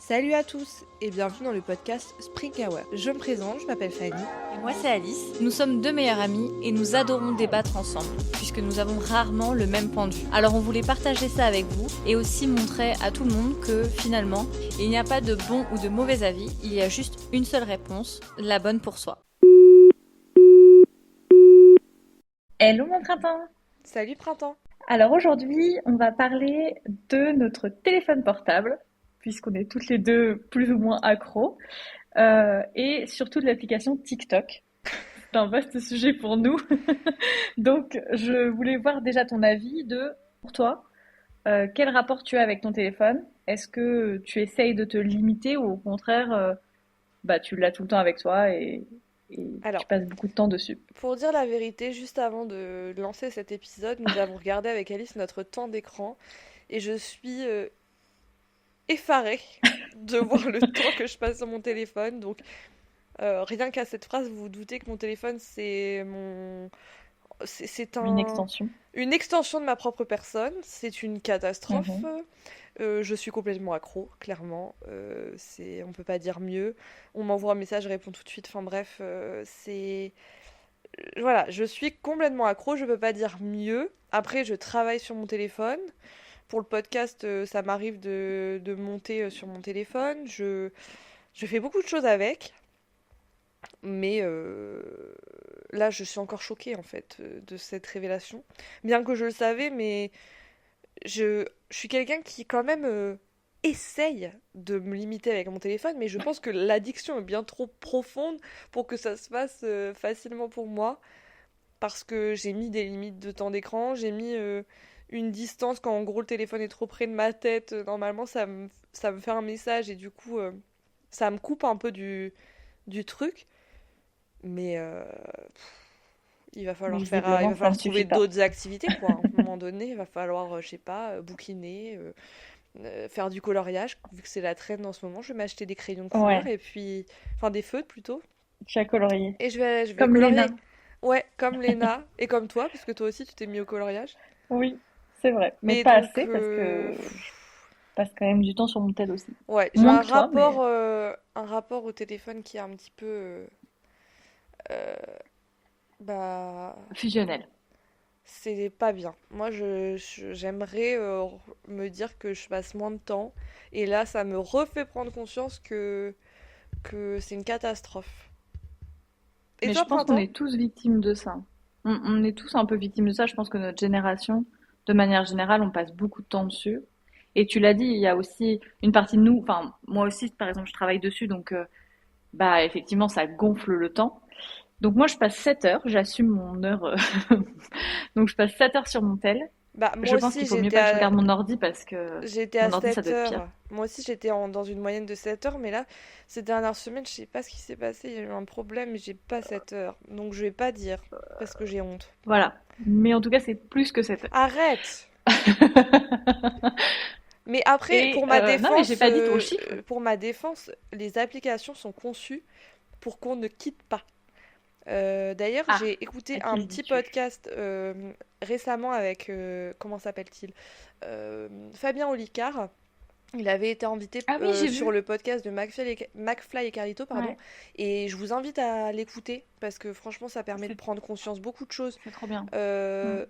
Salut à tous et bienvenue dans le podcast Spring Hour. Je me présente, je m'appelle Fanny. Et moi c'est Alice. Nous sommes deux meilleures amies et nous adorons débattre ensemble, puisque nous avons rarement le même point de vue. Alors on voulait partager ça avec vous et aussi montrer à tout le monde que finalement, il n'y a pas de bon ou de mauvais avis, il y a juste une seule réponse, la bonne pour soi. Hello mon printemps! Salut Printemps. Alors aujourd'hui, on va parler de notre téléphone portable, puisqu'on est toutes les deux plus ou moins accros, et surtout de l'application TikTok. C'est un vaste sujet pour nous. Donc je voulais voir déjà ton avis pour toi, quel rapport tu as avec ton téléphone? Est-ce que tu essayes de te limiter ou au contraire, tu l'as tout le temps avec toi et tu Alors, passes beaucoup de temps dessus? pour dire la vérité, juste avant de lancer cet épisode, nous avons regardé avec Alice notre temps d'écran et je suis effarée de voir le temps que je passe sur mon téléphone. Donc, rien qu'à cette phrase, vous vous doutez que mon téléphone, c'est Une un, extension. une extension de ma propre personne. C'est une catastrophe. Mhm. Je suis complètement accro, clairement. On peut pas dire mieux. On m'envoie un message, je réponds tout de suite. Enfin bref, voilà, je suis complètement accro. Je peux pas dire mieux. Après, je travaille sur mon téléphone. Pour le podcast, ça m'arrive de monter sur mon téléphone. Je fais beaucoup de choses avec. Mais là, je suis encore choquée en fait de cette révélation. Bien que je le savais, mais je suis quelqu'un qui quand même essaye de me limiter avec mon téléphone, mais je pense que l'addiction est bien trop profonde pour que ça se fasse facilement pour moi, parce que j'ai mis des limites de temps d'écran, j'ai mis une distance quand en gros le téléphone est trop près de ma tête. Normalement, ça me fait un message et du coup, ça me coupe un peu du truc. Mais il Visiblement, va ça falloir ne trouver suffit pas. d'autres activités, quoi. À un moment donné, il va falloir, je sais pas, bouquiner, faire du coloriage, vu que c'est la trend en ce moment. Je vais m'acheter des crayons de couleur Ouais, et puis, enfin des feutres plutôt. tu as colorié. Et je vais Comme Léna. colorier. Ouais, comme Léna et comme toi, parce que toi aussi tu t'es mis au coloriage. Oui, c'est vrai. Mais Mais pas donc, assez parce que je passe quand même du temps sur mon tel aussi. ouais, j'ai Moins que toi, mais un rapport au téléphone qui est un petit peu, euh, bah, fusionnel. c'est pas bien. Moi, j'aimerais me dire que je passe moins de temps. Et là, ça me refait prendre conscience que c'est une catastrophe. Et Mais je toi, pense qu'on Printemps? est tous victimes de ça. On est tous un peu victimes de ça. Je pense que notre génération, de manière générale, on passe beaucoup de temps dessus. Et tu l'as dit, il y a aussi une partie de nous, enfin, moi aussi, par exemple, je travaille dessus, donc, effectivement, ça gonfle le temps. Donc moi, je passe 7 heures, j'assume mon heure. Donc je passe 7 heures sur mon tel. Bah, moi Je pense aussi, qu'il faut mieux pas que je regarde mon ordi parce que j'étais à mon ordi, ça 7 doit être pire. heures. Moi aussi, j'étais dans une moyenne de 7 heures. Mais là, ces dernières semaines, je sais pas ce qui s'est passé. Il y a eu un problème et j'ai pas 7 heures. Donc, je vais pas dire parce que j'ai honte. Voilà. Mais en tout cas, c'est plus que 7 heures. Arrête! Mais après, Et non, mais j'ai pas dit ton chiffre. pour ma défense, les applications sont conçues pour qu'on ne quitte pas. D'ailleurs, Ah, j'ai écouté à qui un le petit dis-tu? podcast récemment avec, comment s'appelle-t-il? Fabien Olicard. Il avait été invité Ah oui, j'ai sur vu. le podcast de McFly et Carlito, pardon. Ouais, Et je vous invite à l'écouter parce que franchement, ça permet de c'est prendre conscience beaucoup de choses c'est trop bien. Mm. euh,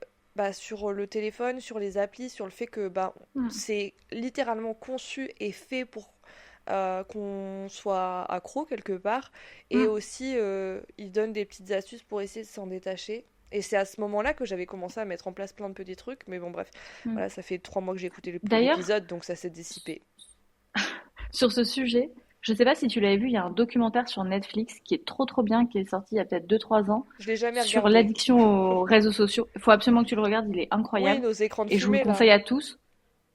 sur le téléphone, sur les applis, sur le fait que Mm. c'est littéralement conçu et fait pour qu'on soit accro quelque part. Et Mm. aussi, il donne des petites astuces pour essayer de s'en détacher. Et c'est à ce moment-là que j'avais commencé à mettre en place plein de petits trucs. Mais bon, bref, Mm. voilà, ça fait 3 mois que j'ai écouté D'ailleurs, l'épisode, donc ça s'est dissipé. sur ce sujet, je sais pas si tu l'avais vu, il y a un documentaire sur Netflix qui est trop trop bien, qui est sorti il y a peut-être 2 3 ans, Je l'ai jamais sur regardé. l'addiction aux réseaux sociaux. Il faut absolument que tu le regardes, il est Oui, incroyable. nos écrans de Et je vous le fumée, là. conseille à tous.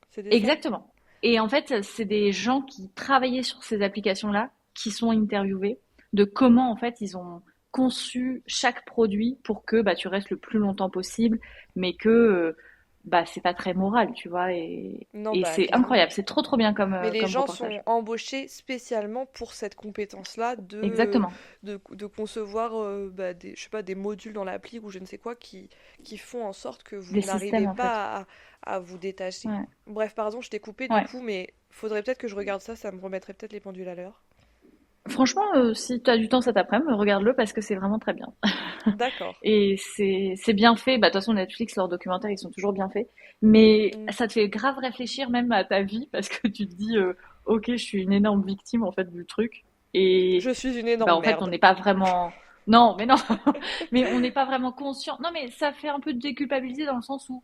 C'était ça? Exactement. Et en fait, c'est des gens qui travaillaient sur ces applications-là, qui sont interviewés, de comment en fait ils ont conçu chaque produit pour que tu restes le plus longtemps possible, mais que bah c'est pas très moral, tu vois, Non, et bah c'est clairement. incroyable, c'est trop trop bien comme, Mais les comme gens sont reportage. embauchés spécialement pour cette compétence-là Exactement. de concevoir bah, je sais pas, des modules dans l'appli ou je ne sais quoi qui font en sorte que vous Des systèmes n'arrivez en fait. pas à vous détacher. Ouais. Bref, pardon, je t'ai coupé du Ouais. coup, mais faudrait peut-être que je regarde ça, ça me remettrait peut-être les pendules à l'heure. Franchement, si tu as du temps cet après-midi, regarde-le parce que c'est vraiment très bien. D'accord. Et c'est bien fait. Bah, de toute façon, Netflix, leurs documentaires, ils sont toujours bien faits. Mais Mm. ça te fait grave réfléchir même à ta vie parce que tu te dis, ok, je suis une énorme victime en fait du truc. Et Je suis une bah énorme en fait, on merde. n'est pas vraiment. Non, mais non, mais on n'est pas vraiment conscient. Non, mais ça fait un peu déculpabiliser dans le sens où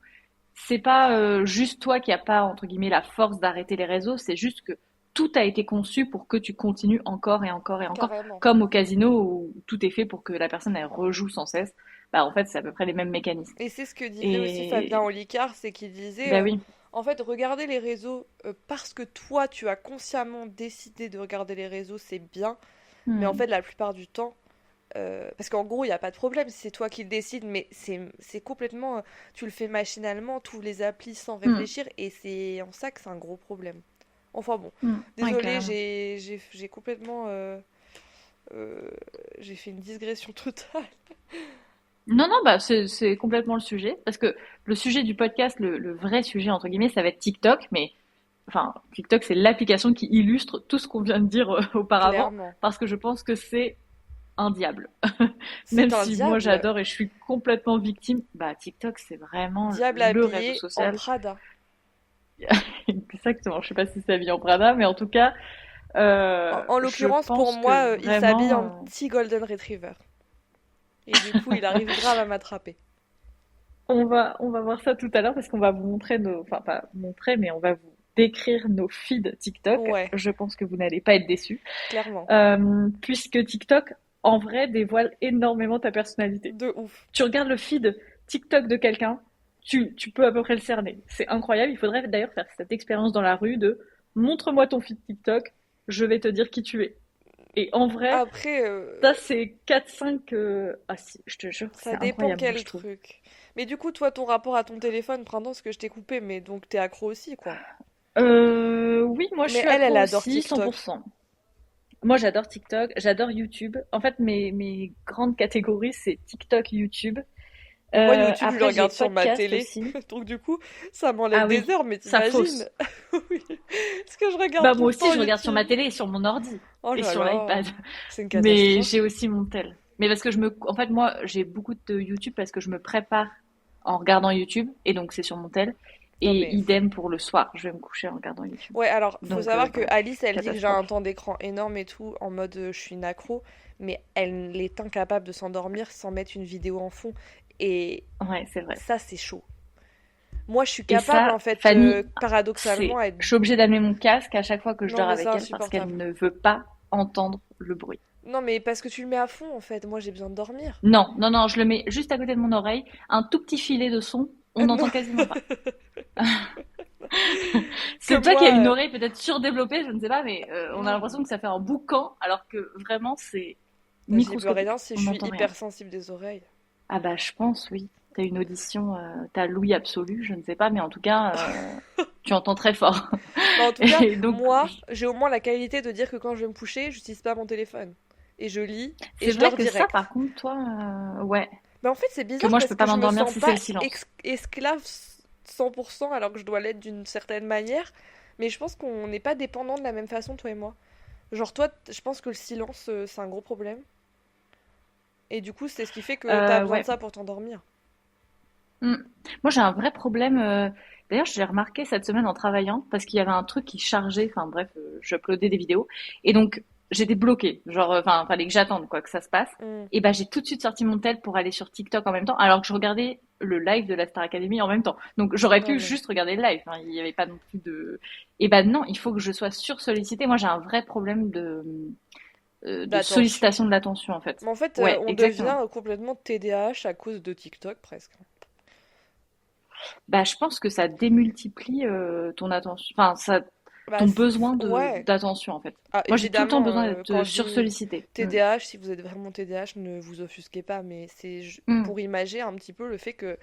c'est pas juste toi qui a pas entre guillemets la force d'arrêter les réseaux. C'est juste que tout a été conçu pour que tu continues encore et encore et encore, Carrément. comme au casino où tout est fait pour que la personne elle rejoue sans cesse. Bah en fait, c'est à peu près les mêmes mécanismes. Et c'est ce que disait aussi Fabien Et Olicard, c'est qu'il disait, bah oui. en fait, regarder les réseaux parce que toi, tu as consciemment décidé de regarder les réseaux, c'est bien, mais en Hmm. fait, la plupart du temps, parce qu'en gros, il n'y a pas de problème si c'est toi qui le décides, mais c'est complètement, tu le fais machinalement, tous les applis sans Hmm. réfléchir, et c'est en ça que c'est un gros problème. Enfin bon, Hmm. Ouais, désolée, carrément. j'ai complètement, euh, j'ai fait une digression totale. Non, non, bah c'est complètement le sujet. Parce que le sujet du podcast, le vrai sujet, entre guillemets, ça va être TikTok. Mais enfin, TikTok, c'est l'application qui illustre tout ce qu'on vient de dire auparavant. Clairement. Parce que je pense que c'est un diable. Même C'est un si moi diable. j'adore et je suis complètement victime, bah TikTok, c'est vraiment Diable le réseau habillé en social. Prada. Exactement. Je sais pas si c'est habillé en Prada, mais en tout cas, En je l'occurrence, pour pense que moi, il s'habille en vraiment. petit Golden Retriever. Et du coup, il arrive grave à m'attraper. On va voir ça tout à l'heure parce qu'on va vous montrer nos, enfin pas montrer, mais on va vous décrire nos feeds TikTok. Ouais, Je pense que vous n'allez pas être déçus, clairement. puisque TikTok, en vrai, dévoile énormément ta personnalité. De ouf. Tu regardes le feed TikTok de quelqu'un, tu peux à peu près le cerner. C'est incroyable. Il faudrait d'ailleurs faire cette expérience dans la rue de montre-moi ton feed TikTok, je vais te dire qui tu es. Et en vrai, Après, ça c'est 4-5. Ah si, je te jure, ça c'est dépend incroyable, moi je quel trouve. truc. Mais du coup, toi, ton rapport à ton téléphone, pardon, parce que je t'ai coupé, mais donc t'es accro aussi, quoi. Oui, moi je Mais suis elle, accro elle adore aussi, TikTok. 100%. Moi j'adore TikTok, j'adore YouTube. En fait, mes grandes catégories, c'est TikTok, YouTube. Moi, YouTube, je le Après, j'ai regarde sur ma podcast télé. aussi. Donc, du coup, ça m'enlève Ah des oui, heures, mais ça t'imagines? fausse. Oui. Parce que je regarde Bah tout moi le temps aussi, je regarde sur ma YouTube. télé et sur mon ordi Oh et là sur l'iPad. là, c'est une Mais catastrophe. j'ai aussi mon tel. Mais parce que en fait, moi, j'ai beaucoup de YouTube parce que je me prépare en regardant YouTube et donc c'est sur mon tel. Non Et mais idem pour le soir, je vais me coucher en regardant YouTube. ouais, alors faut Donc savoir que bref, Alice, elle dit que j'ai un catastrophe. temps d'écran énorme et tout, en mode je suis une accro, mais elle est incapable de s'endormir sans mettre une vidéo en fond. Et Ouais, c'est vrai. ça, c'est chaud. Moi, je suis Et capable, en ça, fait, Fanny, paradoxalement, à être... je suis obligée d'amener mon casque à chaque fois que je Non, dors mais c'est avec elle parce insupportable. qu'elle ne veut pas entendre le bruit. Non, mais parce que tu le mets à fond, en fait. Moi, j'ai besoin de dormir. Non, non, non, je le mets juste à côté de mon oreille, un tout petit filet de son, on Non, n'entend quasiment pas. que C'est toi qui as moi, une oreille peut-être surdéveloppée, je ne sais pas, mais on a non. l'impression que ça fait un boucan, alors que vraiment c'est Bah, j'y peux rien microscopique. si je On suis n'entend rien. hypersensible des oreilles. Ah bah je pense, oui. T'as une audition, t'as l'ouïe absolue, je ne sais pas, mais en tout cas, tu entends très fort. Bah, en tout cas, Et donc, moi, j'ai au moins la qualité de dire que quand je vais me coucher, j'utilise pas mon téléphone. Et je lis, et c'est je vrai dors que ça, direct. par contre, toi, ouais, Mais en fait, c'est que bizarre moi je parce peux que pas je me m'endormir sens si c'est pas le silence. esclave 100% alors que je dois l'être d'une certaine manière. Mais je pense qu'on n'est pas dépendants de la même façon, toi et moi. Genre, toi, je pense que le silence, c'est un gros problème. Et du coup, c'est ce qui fait que t'as besoin de Ouais. ça pour t'endormir. Mm. Moi, j'ai un vrai problème. D'ailleurs, j'ai remarqué cette semaine en travaillant parce qu'il y avait un truc qui chargeait. Enfin, bref, j'uploadais des vidéos et donc j'étais bloquée. Genre, enfin, fallait que j'attende quoi que ça se passe. Hmm. Et ben, j'ai tout de suite sorti mon tel pour aller sur TikTok en même temps, alors que je regardais le live de la Star Academy en même temps. Donc, j'aurais Non, pu mais... juste regarder le live. Hein, il n'y avait pas non plus de. Et ben non, il faut que je sois sursollicitée. Moi, j'ai un vrai problème de D'attention. sollicitation de l'attention en fait. Mais en fait, Ouais, on exactement. devient complètement TDAH à cause de TikTok, presque. Bah, je pense que ça démultiplie ton attention, enfin, ça, Bah, ton besoin ouais. d'attention en fait. Ah, Moi, j'ai tout le temps évidemment, besoin quand d'être je dis sursollicité. Mm. TDAH, si vous êtes vraiment TDAH, ne vous offusquez pas, mais c'est Mm. pour imager un petit peu le fait que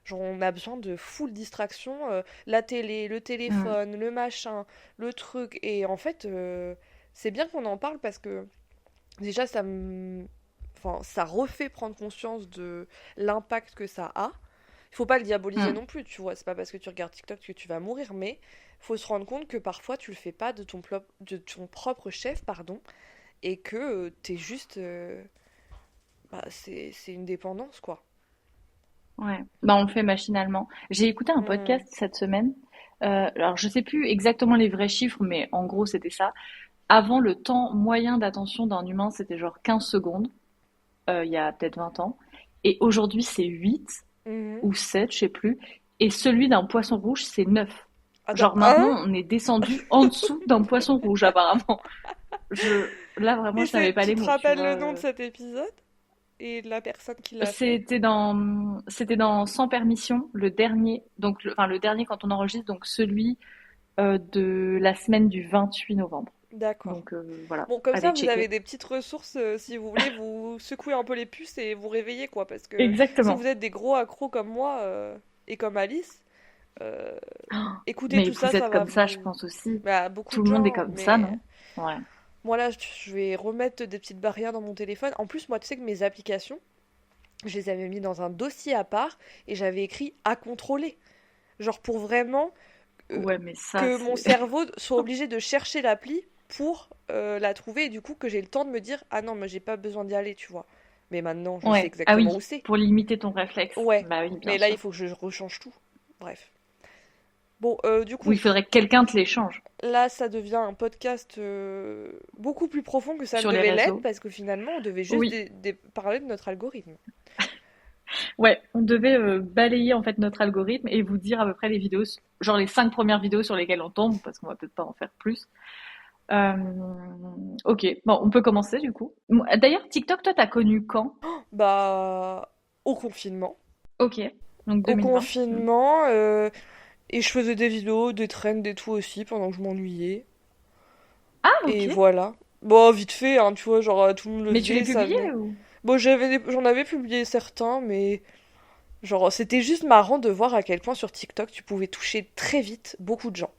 Genre, on a besoin de full distraction, la télé, le Mm. téléphone, le machin, le truc. Et en fait, c'est bien qu'on en parle parce que déjà, enfin, ça refait prendre conscience de l'impact que ça a. Il faut pas le diaboliser Mm. non plus, tu vois. C'est pas parce que tu regardes TikTok que tu vas mourir, mais faut se rendre compte que parfois tu le fais pas de ton propre chef, pardon, et que t'es juste, bah, c'est une dépendance, quoi. Ouais. Bah, on le fait machinalement. J'ai écouté un Hmm. podcast cette semaine. Alors, je sais plus exactement les vrais chiffres, mais en gros, c'était ça. Avant, le temps moyen d'attention d'un humain, c'était genre 15 secondes, il y a peut-être 20 ans. Et aujourd'hui, c'est 8 Mhm. ou 7, je sais plus. Et celui d'un poisson rouge, c'est 9. Attends, Genre hein? maintenant, on est descendu en dessous d'un poisson rouge, apparemment. Là, vraiment, Et je n'avais pas tu les te mots, tu rappelles vois. le nom de cet épisode? Et de la personne qui l'a fait? C'était dans Sans permission, le dernier. Donc, enfin, le dernier quand on enregistre, donc celui de la semaine du 28 novembre. D'accord. Donc, voilà, Bon, comme ça, allez vous avez checker. des petites ressources si vous voulez vous secouer un peu les puces et vous réveiller, quoi. Parce que si vous Exactement. êtes des gros accros comme moi et comme Alice, euh, Oh, écoutez mais tout ça, vous ça êtes va comme ça, je vous... pense aussi. Bah, beaucoup Tout de le monde est gens, comme ça, mais non? Ouais. moi là, je vais remettre des petites barrières dans mon téléphone. En plus, moi, tu sais que mes applications, je les avais mis dans un dossier à part et j'avais écrit à contrôler. Genre pour vraiment euh, Ouais, mais ça, que mon c'est. cerveau soit obligé de chercher l'appli pour la trouver et du coup que j'ai le temps de me dire ah non mais j'ai pas besoin d'y aller tu vois. Mais maintenant je sais Ouais. Ah exactement où oui, c'est. pour limiter ton réflexe. Ouais, Bah oui, mais bien là il sûr. faut que je rechange tout. Bref. Bon du Ou coup il faudrait que quelqu'un te l'échange là ça devient un podcast beaucoup plus profond que ça ne sur les devait l'être réseaux. parce que finalement on devait juste Oui. parler de notre algorithme. Ouais, on devait balayer en fait notre algorithme et vous dire à peu près les vidéos, genre les 5 premières vidéos sur lesquelles on tombe, parce qu'on va peut-être pas en faire plus. Euh, ok, bon, on peut commencer du coup. D'ailleurs, TikTok, toi, t'as connu quand? Bah au confinement. Ok, donc Au 2020. confinement et je faisais des vidéos, des trends et tout aussi pendant que je m'ennuyais. Ah, Et ok. voilà. Bon, vite fait, hein, tu vois, genre tout le monde le Mais tu les faisait, ça venait. publiais ou? Bon, j'en avais publié certains, mais genre c'était juste marrant de voir à quel point sur TikTok tu pouvais toucher très vite beaucoup de gens.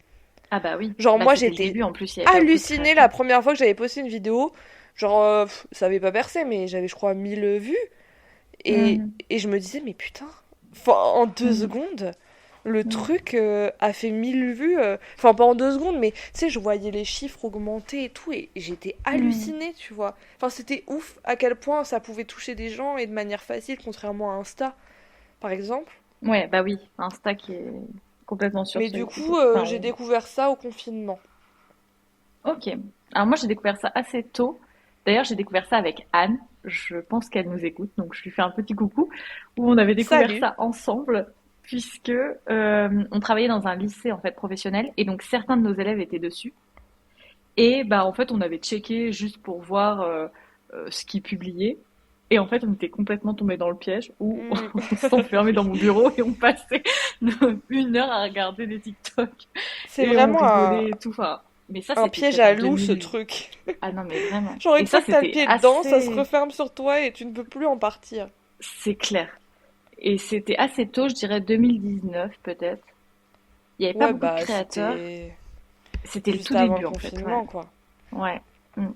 Ah bah oui. Genre Bah moi c'était le j'étais début en plus, il y avait pas beaucoup de hallucinée la créateurs. première fois que j'avais posté une vidéo. Genre, ça avait pas percé, mais j'avais je crois 1000 vues. Et, Mhm, et je me disais, mais putain, enfin, en deux mhm, secondes, le mhm, truc a fait 1000 vues. Enfin, pas en 2 secondes, mais tu sais, je voyais les chiffres augmenter et tout, et j'étais mhm. hallucinée, tu vois. Enfin, c'était ouf à quel point ça pouvait toucher des gens et de manière facile, contrairement à Insta, par exemple. Ouais, bah oui, Insta qui est complètement Mais du sursollicité. coup, Enfin, j'ai découvert ça au confinement. ok. Alors moi j'ai découvert ça assez tôt. D'ailleurs j'ai découvert ça avec Anne. Je pense qu'elle nous écoute, donc je lui fais un petit coucou. Où on avait découvert Salut! ça ensemble, puisque on travaillait dans un lycée en fait professionnel, et donc certains de nos élèves étaient dessus. Et bah en fait on avait checké juste pour voir ce qu'ils publiaient. Et en fait on était complètement tombé dans le piège où Hmm. on s'enfermait dans mon bureau et on passait 1 heure à regarder des TikTok C'est et on vraiment rigolait et tout. Enfin, mais ça un c'était piège peut-être à en loup, ce 2000. truc. Ah non, mais vraiment. Genre, Et une fois ça, que t'as le c'était pied dedans, ça se assez. referme sur toi et tu ne peux plus en partir. C'est clair. Et c'était assez tôt, je dirais 2019 peut-être. Il n'y avait pas Ouais, beaucoup de bah, créateurs. c'était C'était le juste tout avant le début en fait, ouais. confinement, quoi. Ouais. Mm.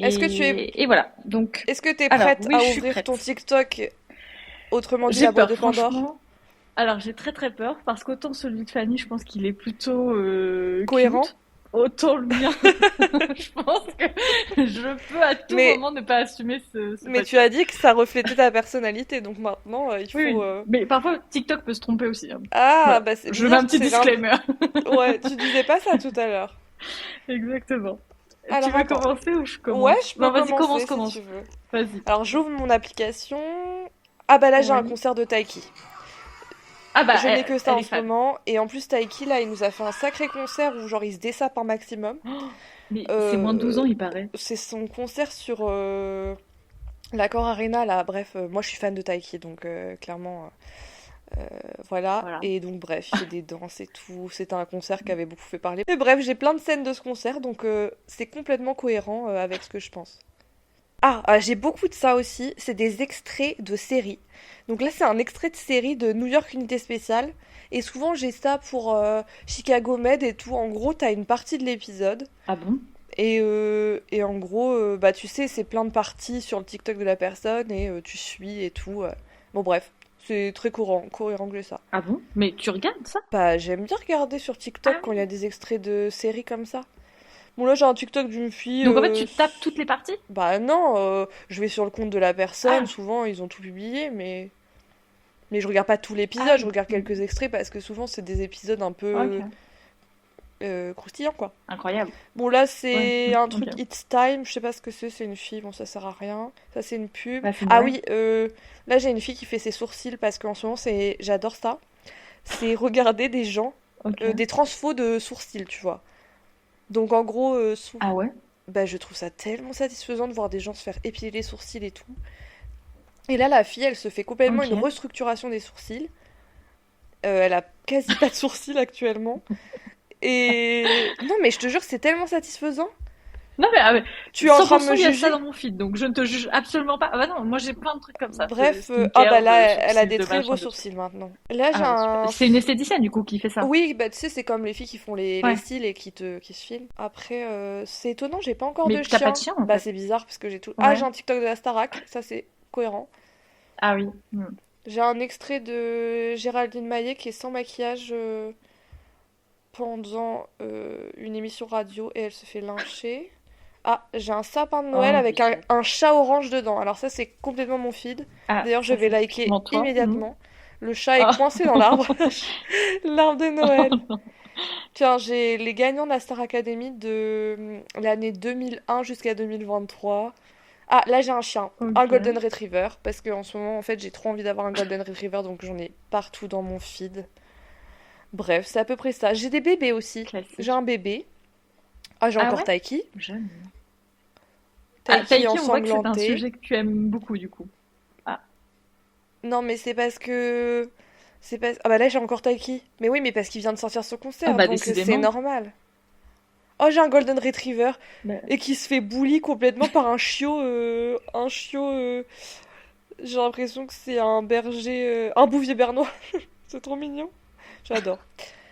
Est-ce que tu es... Et voilà. Donc, Est-ce que t'es alors prête oui, à je suis ouvrir ton prête. TikTok, autrement dit J'ai la boîte peur, de Pandore? franchement. Alors j'ai très très peur parce qu'autant celui de Fanny, je pense qu'il est plutôt Cohérent? cute. Autant le mien, je pense que je peux à tout Mais, moment ne pas assumer ce mais tu as podcast. dit que ça reflétait ta personnalité, donc maintenant, il Oui, faut... oui. Mais parfois, TikTok peut se tromper aussi, hein. Ah, Voilà. bah c'est Je mets bizarre, un petit disclaimer. Ouais, tu disais pas ça tout à l'heure. Exactement. Tu Alors veux attends. commencer ou je Ouais, commence? je peux Non, vas-y, commence, commencer si tu commence. veux. Vas-y. Alors j'ouvre mon application. Ah bah là j'ai un Oui. concert de Taiki. Ah bah, Je n'ai que ça elle en est ce fan. moment. Et en plus Taiki là il nous a fait un sacré concert où genre il se dessape un maximum. Oh, mais c'est moins de 12 Euh, ans, il paraît. c'est son concert sur l'Accor Arena là. Bref, moi je suis fan de Taiki donc clairement voilà. Voilà. Et donc bref, il fait des danses et tout. C'était un concert qui avait beaucoup fait parler. Mais bref, j'ai plein de scènes de ce concert donc c'est complètement cohérent avec ce que je pense. J'ai beaucoup de ça aussi. C'est des extraits de séries. Donc là, c'est un extrait de série de New York Unité Spéciale. Et souvent, j'ai ça pour Chicago Med et tout. En gros, t'as une partie de l'épisode. Ah bon? Et en gros, bah tu sais, c'est plein de parties sur le TikTok de la personne et tu suis et tout. Bon, bref, c'est très cohérent que ça. Ah bon? Mais tu regardes ça? Bah, j'aime bien regarder sur TikTok Ah quand il y oui. a des extraits de séries comme ça. Bon, là, j'ai un TikTok d'une fille. Donc en fait, tu tapes toutes les parties? Bah, non, je vais sur le compte de la personne. Ah, Souvent, ils ont tout publié, mais je regarde pas tout ah l'épisode. Je oui. regarde quelques extraits parce que souvent, c'est des épisodes un peu Ok. croustillants, quoi. Incroyable. Bon, là, Ouais. c'est un truc Ok. It's Time. Je sais pas ce que c'est une fille. Bon, ça sert à rien. Ça, c'est une pub. Bah, c'est Ah Noël. oui, là, j'ai une fille qui fait ses sourcils parce qu'en ce moment, j'adore ça. C'est regarder des gens, Ok. des transfos de sourcils, tu vois. Donc, en gros, Ah ouais? bah, je trouve ça tellement satisfaisant de voir des gens se faire épiler les sourcils et tout. Et là, la fille, elle se fait complètement une Ok. restructuration des sourcils. Elle a quasi pas de sourcils actuellement. Et non, mais je te jure, c'est tellement satisfaisant. Non mais, ah, mais Tu es en train de 100% me il y a ça juger? dans mon feed, donc je ne te juge absolument pas. Ah bah non, moi j'ai plein de trucs comme ça, de Bref, bah skincare, là, de elle a sourcils, des de très beaux machin, de trucs. sourcils maintenant. Là, j'ai Ah bah super. un... C'est une esthéticienne du coup qui fait ça. Oui, bah tu sais, c'est comme les filles qui font les Ouais. cils et qui se filment. Après, c'est étonnant, j'ai pas encore Mais de t'as pas de chien. chien en Bah fait. c'est bizarre parce que j'ai tout... Ah, j'ai Ouais. un TikTok de la Starac, ça c'est cohérent. Ah oui. J'ai un extrait de Géraldine Maillet qui est sans maquillage pendant une émission radio et elle se fait lyncher. Ah, j'ai un sapin de Noël Oh avec oui. un chat orange dedans. Alors ça, c'est complètement mon feed. Ah, D'ailleurs, je ça vais c'est liker typiquement toi. immédiatement. Le chat est Ah. coincé dans l'arbre. L'arbre de Noël. Tiens, j'ai les gagnants de la Star Academy de l'année 2001 jusqu'à 2023. Ah, là j'ai un chien, un Ok. Golden Retriever, parce qu'en ce moment, en fait, j'ai trop envie d'avoir un Golden Retriever, donc j'en ai partout dans mon feed. Bref, c'est à peu près ça. J'ai des bébés aussi. J'ai Classique. un bébé. Ah, j'ai Ah encore ouais? Taiki. J'aime. Ah, Taiki Taiki, on voit que c'est un ensanglanté. sujet que tu aimes beaucoup du coup. Ah, Non, mais c'est parce que... C'est pas... Ah bah là, j'ai encore Taiki. Mais oui, mais parce qu'il vient de sortir son ah concert, bah donc c'est décidément. normal. Oh, j'ai un Golden Retriever Bah, et qui se fait bully complètement par un chiot. J'ai l'impression que c'est un berger, un bouvier bernois. C'est trop mignon. J'adore.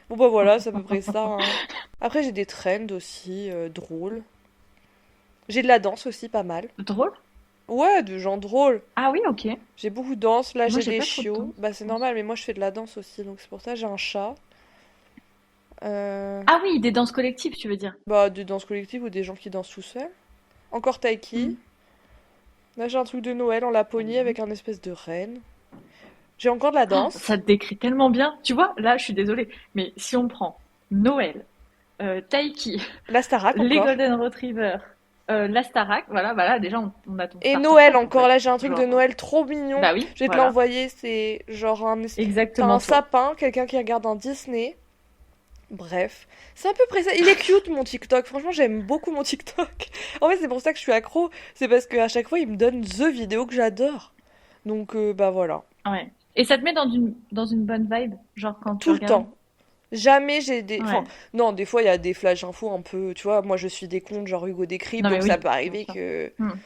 Bon bah voilà, c'est à peu près ça, hein. Après j'ai des trends aussi, drôles. J'ai de la danse aussi, pas mal. drôle. Ouais, de gens drôles. Ah oui, ok. J'ai beaucoup de danse. Là Moi j'ai j'ai des pas trop de chiots. temps, Bah je c'est pense. normal, mais moi je fais de la danse aussi, donc c'est pour ça j'ai un chat. Euh, Ah oui, des danses collectives, tu veux dire. Bah des danses collectives ou des gens qui dansent tout seuls. Encore Taiki. Hmm. Là j'ai un truc de Noël en Laponie avec un espèce de renne. J'ai encore de la Oh, danse. ça te décrit tellement bien. Tu vois, là, je suis désolée, mais si on prend Noël, Taiki, La Starac les encore. Golden Retriever, la Starac, voilà, bah là, déjà, on a ton Et starter Noël pack, en encore, fait. là j'ai un truc de Genre, Noël trop mignon. bah oui, Je vais te voilà, l'envoyer, c'est genre T'as exactement un toi. sapin, quelqu'un qui regarde un Disney. Bref, c'est à peu près ça. Il est cute mon TikTok, franchement j'aime beaucoup mon TikTok. En fait c'est pour ça que je suis accro, c'est parce qu'à chaque fois il me donne the vidéo que j'adore. Donc bah voilà, Ouais. Et ça te met dans une bonne vibe, genre quand tu tout le regardes. temps. Jamais j'ai des... Enfin, Ouais. non, des fois il y a des flash infos un peu, tu vois, moi je suis des comptes genre Hugo Décrypte, Non mais donc ça oui, peut bien arriver sûr. que... Hmm.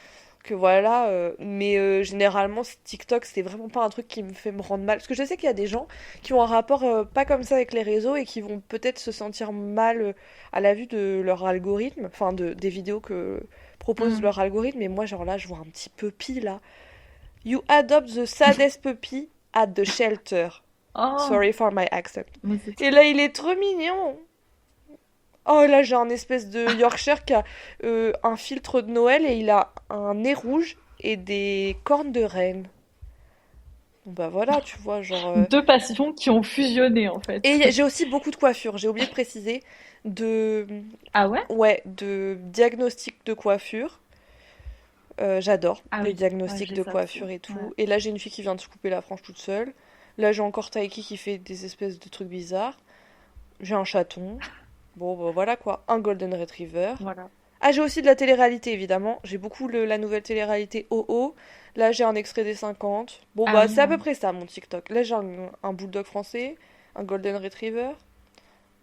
que voilà, mais généralement TikTok c'est vraiment pas un truc qui me fait me rendre mal parce que je sais qu'il y a des gens qui ont un rapport pas comme ça avec les réseaux et qui vont peut-être se sentir mal à la vue de leur algorithme, enfin des vidéos que propose Hmm. leur algorithme, et moi genre là je vois un petit puppy là. You adopt the saddest puppy at the shelter. Oh, Sorry for my accent. mais c'est Et trop. là il est trop mignon. Oh là j'ai un espèce de Yorkshire qui a un filtre de Noël et il a un nez rouge et des cornes de reine. Bon bah voilà, tu vois, genre... Deux passions qui ont fusionné, en fait. Et j'ai aussi beaucoup de coiffure, j'ai oublié de préciser, de... Ah ouais? Ouais, de diagnostic de coiffure. J'adore Ah les oui, ouais, diagnostics j'ai de ça aussi. coiffure et Ouais. tout. Et là j'ai une fille qui vient de se couper la frange toute seule. Là j'ai encore Taiki qui fait des espèces de trucs bizarres. J'ai un chaton. Bon bah voilà quoi, un golden retriever. Voilà. Ah, j'ai aussi de la télé-réalité, évidemment. J'ai beaucoup la nouvelle télé-réalité OO. Là, j'ai un extrait des 50. Bon, Ah bah, oui, c'est à peu ouais. près ça, mon TikTok. Là, j'ai un bulldog français, un golden retriever.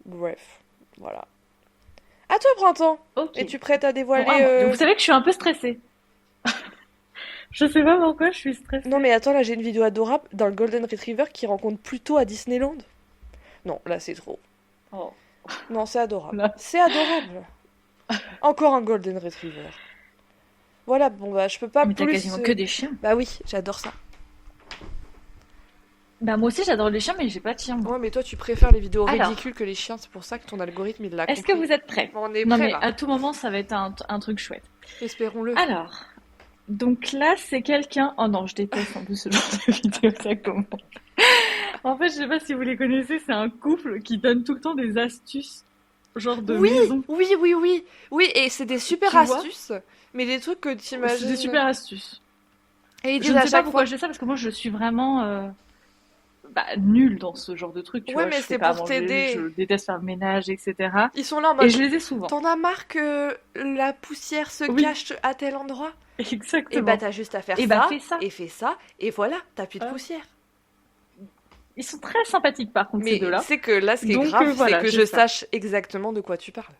Bref, voilà. À toi, Printemps! Ok. Es-tu prête à Bon, dévoiler ah, moi, vous savez que je suis un peu stressée. Je sais pas pourquoi je suis stressée. Non mais attends, là j'ai une vidéo adorable d'un Golden Retriever qui rencontre Pluto à Disneyland. Non, là c'est trop. Oh, Non, c'est adorable. là. C'est adorable. Encore un Golden Retriever. Voilà, bon bah je peux pas Mais t'as plus... quasiment que des chiens. Bah oui, j'adore ça. Bah moi aussi j'adore les chiens, mais j'ai pas de chien. Moi. Ouais, mais toi tu préfères les vidéos Alors. ridicules que les chiens, c'est pour ça que ton algorithme il l'a Est-ce que compris. vous êtes prêts? Bon, on est Non prêts mais là. à tout moment ça va être un truc chouette. Espérons-le. Alors, donc là c'est quelqu'un... Oh non, je déteste en plus ce genre de vidéo, ça commence. En fait, je sais pas si vous les connaissez, c'est un couple qui donne tout le temps des astuces, genre de Oui, maison. oui, oui, oui. Oui, et c'est des super Tu vois? astuces, mais des trucs que C'est t'imagines. des super astuces. Et ils Je disent ne à sais pas chaque pourquoi fois. je dis ça, parce que moi je suis vraiment nulle dans ce genre de truc, tu Ouais, vois. mais Je fais c'est pas à pour manger, je t'aider. déteste faire le ménage, etc. Ils sont là en Et mode. je les ai souvent. T'en as marre que la poussière se Oui, cache à tel endroit? Et bah exactement. t'as juste à faire Et bah ça, fais ça. et fais ça, et voilà, t'as plus de Hein. poussière. Ils sont très sympathiques par contre, ces Mais tu deux-là. sais que là, ce qui est Donc grave, c'est voilà, que j'ai je ça. sache exactement de quoi tu parles.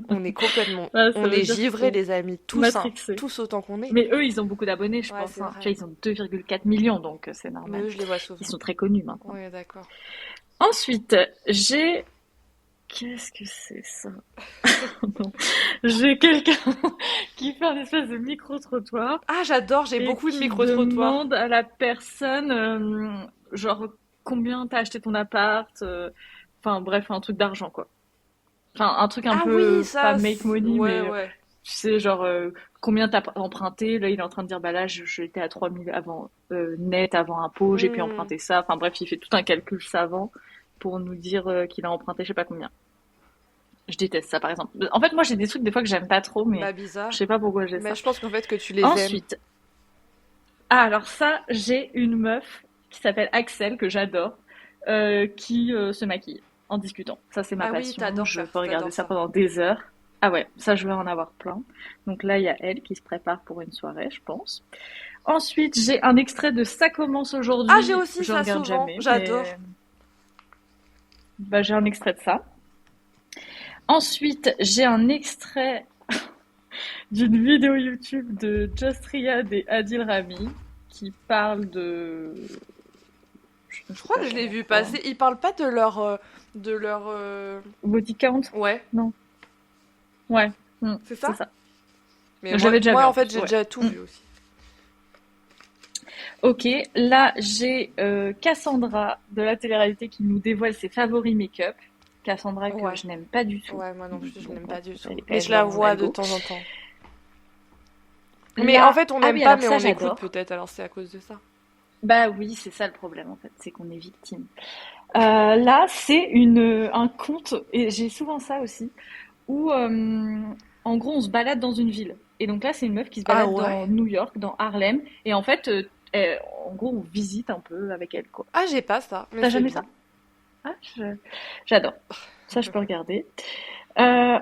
On est complètement... Là, ça On veut est dire qu'ils givrés, sont les amis, tous, hein, matrixés. tous autant qu'on est. Mais eux, ils ont beaucoup d'abonnés, je Ouais, pense. c'est Hein. Tu vrai. vois, ils ont 2,4 millions, donc c'est Mais normal. eux, je les vois Ils souvent. sont très connus maintenant. Ouais, d'accord. Ensuite, j'ai... Qu'est-ce que c'est ça? Non. J'ai quelqu'un qui fait un espèce de micro-trottoir Ah, j'adore, j'ai et beaucoup de qui micro-trottoirs. demande à la personne, genre, combien t'as acheté ton appart, enfin bref, un truc d'argent, quoi. Enfin, un truc un Ah oui, peu, pas ça, make money, ouais, mais ouais. tu sais, genre, combien t'as emprunté? Là, il est en train de dire, bah là, j'étais à 3 000 avant, net avant impôt, j'ai pu Hmm. emprunter ça. Enfin bref, il fait tout un calcul savant pour nous dire qu'il a emprunté je sais pas combien. Je déteste ça, par exemple. En fait, moi, j'ai des trucs des fois que j'aime pas trop, mais Bah, je bizarre. sais pas pourquoi j'ai Mais ça. je pense qu'en fait que tu les aimes. Ensuite, alors ça, j'ai une meuf qui s'appelle Axel, que j'adore, qui se maquille en discutant. Ça, c'est ma Ah oui, passion. Je peux regarder t'adores ça ça. pendant des heures. Ah ouais, ça, je vais en avoir plein. Donc là, il y a elle qui se prépare pour une soirée, je pense. Ensuite, j'ai un extrait de Ça commence Ah, j'ai aujourd'hui. aussi Je ça regarde souvent, jamais, j'adore. mais bah, j'ai un extrait de ça. Ensuite, j'ai un extrait d'une vidéo YouTube de Just Riyad et Adil Rami qui parle de... Je ne Je sais crois pas que je l'ai vraiment vu quoi. passer. Ils parlent pas de leur... Body count? Ouais, Non. Ouais. c'est C'est ça? ça. Mais Je moi, l'avais déjà vu moi, en en fait, plus, j'ai ouais. déjà tout vu aussi. Ok, là j'ai Cassandra de la télé-réalité qui nous dévoile ses favoris make-up. Cassandra que Ouais. je n'aime pas du tout. Ouais, moi non plus, je Donc n'aime bon, pas du tout. elle, Mais elle je va la dans mon vois de algo. temps en temps. Mais en Là, fait, on ah n'aime oui, pas, alors mais ça on écoute j'adore. peut-être, alors c'est à cause de ça. Bah oui, c'est ça le problème en fait, c'est qu'on est victime. Là, c'est un conte, et j'ai souvent ça aussi, où en gros on se balade dans une ville. Et donc là, c'est une meuf qui se Ah balade ouais? dans New York, dans Harlem, et en fait, en gros, on visite un peu avec elle, quoi. Ah, j'ai pas ça, mais T'as c'est jamais bien. ça? Ah, j'adore. Ça, je peux regarder.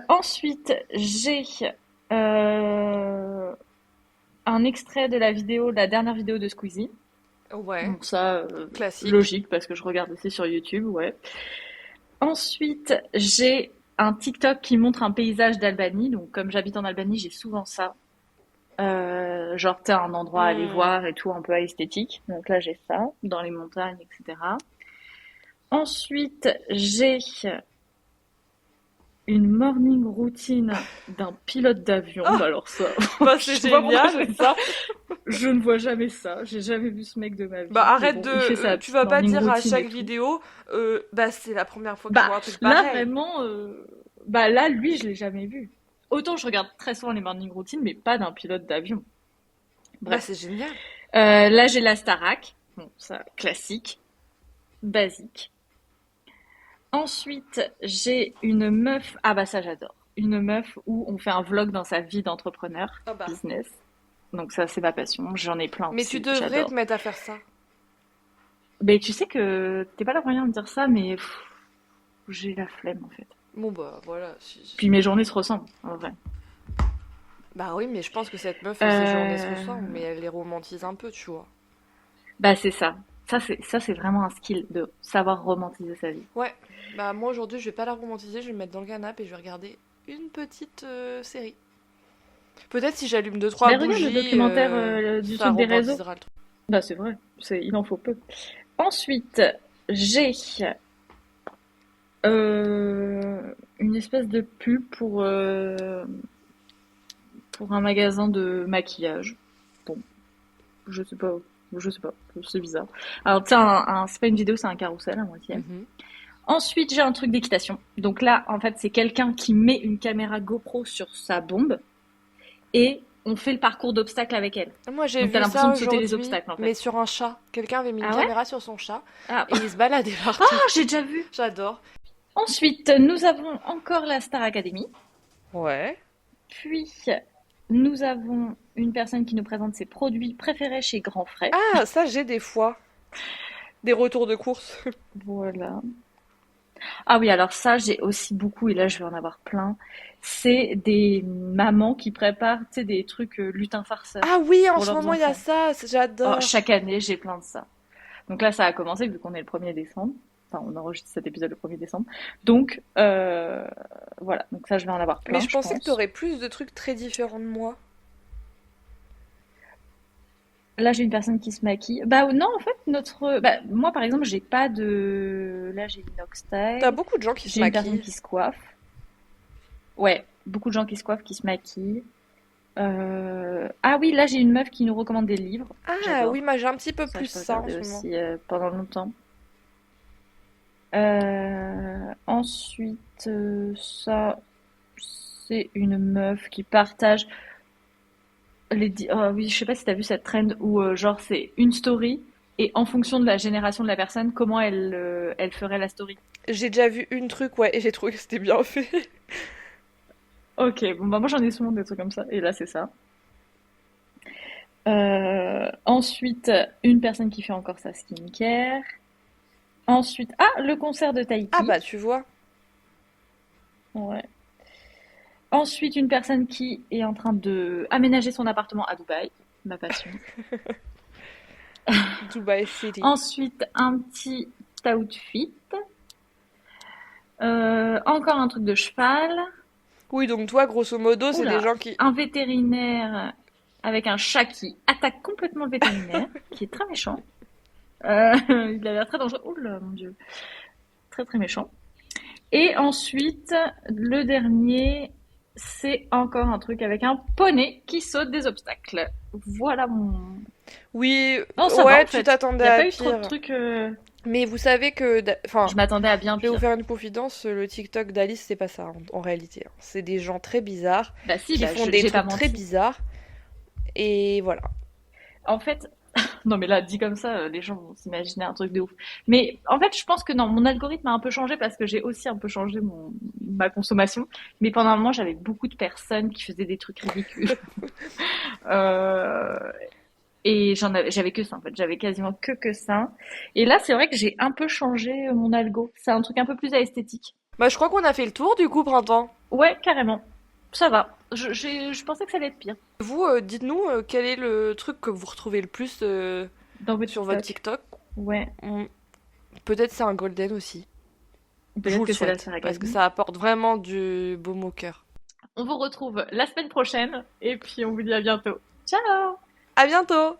Ensuite, j'ai euh, un extrait de la dernière vidéo de Squeezie. Ouais, Donc ça, classique. logique, parce que je regarde aussi sur YouTube, ouais. Ensuite, j'ai un TikTok qui montre un paysage d'Albanie. Donc, comme j'habite en Albanie, j'ai souvent ça. Genre, t'as un endroit à aller Hmm. voir et tout, un peu esthétique. Donc là, j'ai ça, dans les montagnes, etc. Ensuite, j'ai une morning routine d'un pilote d'avion. Ah, Bah alors ça, bah je c'est sais pas pourquoi génial. j'ai ça. Je ne vois jamais ça. J'ai jamais vu ce mec de ma Bah vie. Mais arrête bon, de... il fait sa tu petite vas pas morning dire à routine et chaque tout. vidéo, bah c'est la première fois que je Bah vois un truc là pareil. vraiment, bah là lui je l'ai jamais vu. Autant je regarde très souvent les morning routines, mais pas d'un pilote d'avion. Bah Bref. c'est génial. Là j'ai la Starac. Bon, ça classique, basique. Ensuite j'ai une meuf. Ah bah ça j'adore. Une meuf où on fait un vlog dans sa vie d'entrepreneur, Ah bah. business. Donc ça c'est ma passion. J'en ai plein Mais tu aussi. devrais te J'adore. mettre à faire ça. Mais tu sais que t'es pas la première à me dire ça, mais j'ai la flemme en fait. Bon bah voilà. Puis mes journées se ressemblent en vrai. Bah oui, mais je pense que cette meuf, ses journées se Euh, ressemblent, mais elle les romantise un peu, tu vois. Bah c'est ça. Ça c'est vraiment un skill de savoir romantiser sa vie. Ouais, bah moi aujourd'hui je vais pas la romantiser, je vais me mettre dans le canapé et je vais regarder une petite série. Peut-être si j'allume 2-3 Mais regarde bougies, le documentaire du ça truc des réseaux. rebondira le truc. Bah, c'est vrai, il en faut peu. Ensuite, j'ai une espèce de pub pour un magasin de maquillage. Bon, je sais pas, c'est bizarre. Alors, tu sais, c'est pas une vidéo, c'est un carrousel à moitié. Mhm. Ensuite, j'ai un truc d'équitation. Donc là, en fait, c'est quelqu'un qui met une caméra GoPro sur sa bombe et on fait le parcours d'obstacles avec elle. Moi, j'ai Donc vu t'as l'impression ça de sauter les aujourd'hui, obstacles, en fait. mais sur un chat. Quelqu'un avait mis une Ah ouais? caméra sur son chat Ah, et il se baladait partout. Ah, j'ai déjà vu. J'adore. Ensuite, nous avons encore la Star Academy. Ouais. Puis, nous avons une personne qui nous présente ses produits préférés chez Grand Frais. Ah, ça, j'ai des fois. Des retours de course. Voilà. Ah oui, alors ça, j'ai aussi beaucoup, et là, je vais en avoir plein. C'est des mamans qui préparent, tu sais, des trucs lutin farceur Ah oui, en pour ce leurs moment, il y a enfants. ça. Oh, J'adore. chaque année, j'ai plein de ça. Donc là, ça a commencé vu qu'on est le 1er décembre. Enfin, on enregistre cet épisode le 1er décembre. Donc, voilà. Donc ça, je vais en avoir plein, Mais je je pensais que pense. t'aurais plus de trucs très différents de moi. Là, j'ai une personne qui se maquille. Bah non, en fait, moi, par exemple, j'ai pas de... Là, j'ai T'as Inoxtyle. beaucoup de gens qui se J'ai une personne maquillent. qui se coiffe. Ouais, beaucoup de gens qui se coiffent, qui se maquillent. Ah oui, là, j'ai une meuf qui nous recommande des livres. Ah oui, J'adore. moi j'ai un petit peu Ça, plus je peux ça en regarder ce moment. aussi pendant longtemps. Ensuite, ça, c'est une meuf qui partage ah oui, je sais pas si t'as vu cette trend où genre c'est une story et en fonction de la génération de la personne, comment elle ferait la story. J'ai déjà vu une truc, ouais, et j'ai trouvé que c'était bien fait. Ok, bon bah moi j'en ai souvent des trucs comme ça et là c'est ça. Ensuite, une personne qui fait encore sa skincare. Ensuite, le concert de Ah Taiki. bah tu vois, Ouais. Ensuite, une personne qui est en train de aménager son appartement à Dubaï, ma passion. Dubai City. Ensuite, un petit outfit. Encore un truc de cheval. Oui, donc toi, grosso modo, c'est des Oula, gens qui... un vétérinaire avec un chat qui attaque complètement le vétérinaire, qui est très méchant. Il a l'air très dangereux. Oula, mon Dieu. Très très méchant. Et ensuite, le dernier, c'est encore un truc avec un poney qui saute des obstacles. Voilà mon... Oui, Non, ça va ouais, en tu fait. Il t'attendais n'y a à pas eu trop de pire. trucs... Mais vous savez que... Enfin, Je m'attendais à bien je vais vous pire. faire une confidence, le TikTok d'Alice, c'est pas ça en réalité, hein. C'est des gens très bizarres Bah si, qui bah, font des j'ai pas trucs très menti. bizarres. Et voilà. En fait, non mais là, dit comme ça, les gens vont s'imaginer un truc de ouf. Mais en fait, je pense que non, mon algorithme a un peu changé parce que j'ai aussi un peu changé ma consommation. Mais pendant un moment, j'avais beaucoup de personnes qui faisaient des trucs ridicules. Euh, et j'avais que ça en fait, j'avais quasiment que ça. Et là, c'est vrai que j'ai un peu changé mon algo. C'est un truc un peu plus esthétique. Bah, je crois qu'on a fait le tour du coup, Printemps. Ouais, carrément. Ça va. Je pensais que ça allait être pire Vous, dites-nous quel est le truc que vous retrouvez le plus dans votre sur votre TikTok. TikTok. Ouais. Hmm, Peut-être c'est un golden aussi. Je vous Peut-être le que c'est la souhaite, Star parce que Academy. ça apporte vraiment du baume au cœur. On vous retrouve la semaine prochaine et puis on vous dit à bientôt. Ciao! À bientôt!